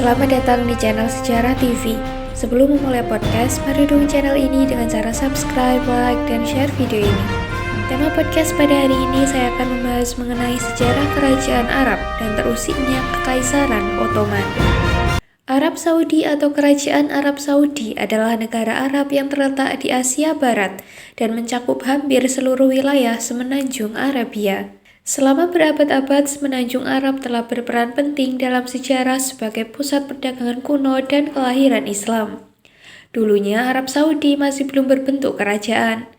Selamat datang di channel Sejarah TV. Sebelum memulai podcast, mari dukung channel ini dengan cara subscribe, like, dan share video ini. Tema podcast pada hari ini saya akan membahas mengenai sejarah kerajaan Arab dan terusiknya Kekaisaran Ottoman. Arab Saudi atau Kerajaan Arab Saudi adalah negara Arab yang terletak di Asia Barat dan mencakup hampir seluruh wilayah semenanjung Arabia. Selama berabad-abad, semenanjung Arab telah berperan penting dalam sejarah sebagai pusat perdagangan kuno dan kelahiran Islam. Dulunya Arab Saudi masih belum berbentuk kerajaan.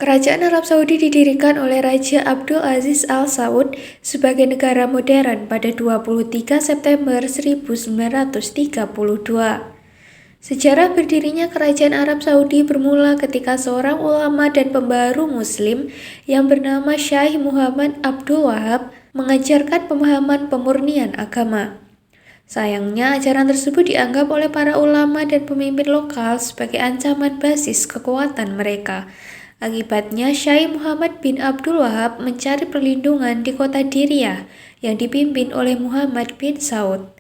Kerajaan Arab Saudi didirikan oleh Raja Abdul Aziz Al Saud sebagai negara modern pada 23 September 1932. Sejarah berdirinya Kerajaan Arab Saudi bermula ketika seorang ulama dan pembaharu Muslim yang bernama Syekh Muhammad Abdul Wahab mengajarkan pemahaman pemurnian agama. Sayangnya, ajaran tersebut dianggap oleh para ulama dan pemimpin lokal sebagai ancaman basis kekuatan mereka. Akibatnya, Syekh Muhammad bin Abdul Wahab mencari perlindungan di kota Diriyah yang dipimpin oleh Muhammad bin Saud.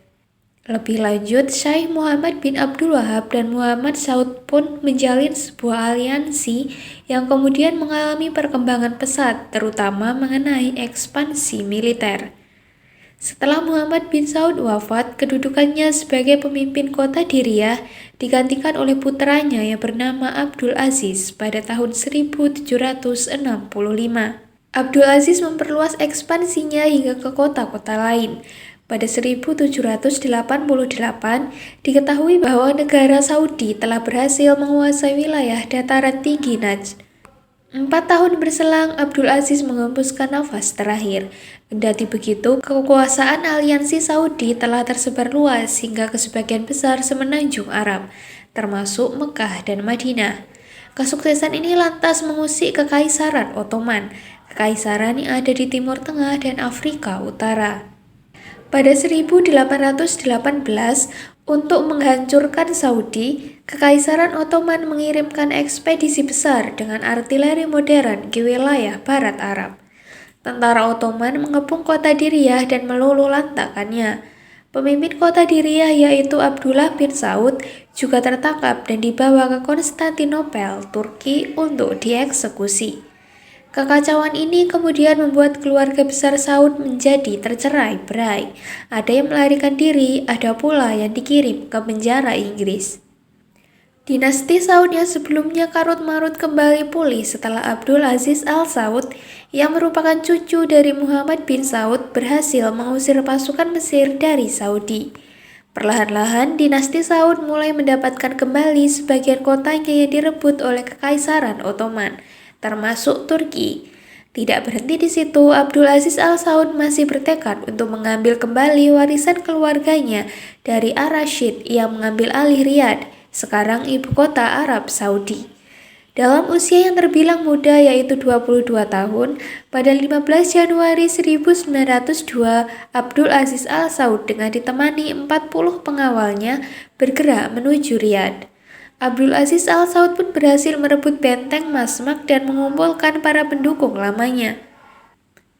Lebih lanjut, Syekh Muhammad bin Abdul Wahab dan Muhammad Saud pun menjalin sebuah aliansi yang kemudian mengalami perkembangan pesat, terutama mengenai ekspansi militer. Setelah Muhammad bin Saud wafat, kedudukannya sebagai pemimpin kota Diriyah digantikan oleh putranya yang bernama Abdul Aziz pada tahun 1765. Abdul Aziz memperluas ekspansinya hingga ke kota-kota lain. Pada 1788, diketahui bahwa negara Saudi telah berhasil menguasai wilayah dataran tinggi Najd. 4 tahun berselang, Abdul Aziz mengembuskan nafas terakhir. Kendati begitu, kekuasaan aliansi Saudi telah tersebar luas hingga ke sebagian besar semenanjung Arab, termasuk Mekah dan Madinah. Kesuksesan ini lantas mengusik Kekaisaran Ottoman, kekaisaran yang ada di Timur Tengah dan Afrika Utara. Pada 1818, untuk menghancurkan Saudi, Kekaisaran Ottoman mengirimkan ekspedisi besar dengan artileri modern ke wilayah barat Arab. Tentara Ottoman mengepung kota Diriyah dan meluluhlantakkannya. Pemimpin kota Diriyah yaitu Abdullah bin Saud juga tertangkap dan dibawa ke Konstantinopel, Turki untuk dieksekusi. Kekacauan ini kemudian membuat keluarga besar Saud menjadi tercerai-berai. Ada yang melarikan diri, ada pula yang dikirim ke penjara Inggris. Dinasti Saud yang sebelumnya karut-marut kembali pulih setelah Abdul Aziz Al Saud yang merupakan cucu dari Muhammad bin Saud berhasil mengusir pasukan Mesir dari Saudi. Perlahan-lahan dinasti Saud mulai mendapatkan kembali sebagian kotanya yang direbut oleh Kekaisaran Ottoman, termasuk Turki. Tidak berhenti di situ, Abdul Aziz Al Saud masih bertekad untuk mengambil kembali warisan keluarganya dari Ar-Rasyid yang mengambil alih Riyadh, sekarang ibu kota Arab Saudi. Dalam usia yang terbilang muda yaitu 22 tahun, pada 15 Januari 1902, Abdul Aziz Al Saud dengan ditemani 40 pengawalnya bergerak menuju Riyadh. Abdul Aziz Al Saud pun berhasil merebut benteng Masmak dan mengumpulkan para pendukung lamanya.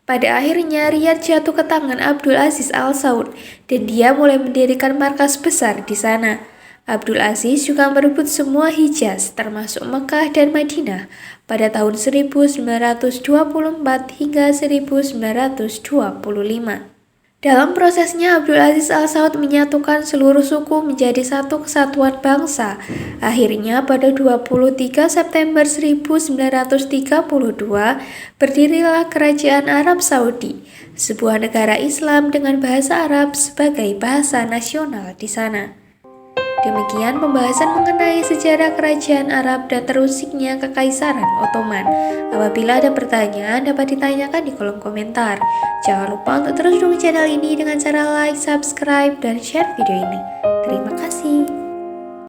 Pada akhirnya Riyadh jatuh ke tangan Abdul Aziz Al Saud dan dia mulai mendirikan markas besar di sana. Abdul Aziz juga merebut semua Hijaz termasuk Mekah dan Madinah pada tahun 1924 hingga 1925. Dalam prosesnya, Abdul Aziz Al Saud menyatukan seluruh suku menjadi satu kesatuan bangsa. Akhirnya, pada 23 September 1932, berdirilah Kerajaan Arab Saudi, sebuah negara Islam dengan bahasa Arab sebagai bahasa nasional di sana. Demikian pembahasan mengenai sejarah kerajaan Arab dan terusiknya Kekaisaran Ottoman. Apabila ada pertanyaan, dapat ditanyakan di kolom komentar. Jangan lupa untuk terus dukung channel ini dengan cara like, subscribe, dan share video ini. Terima kasih.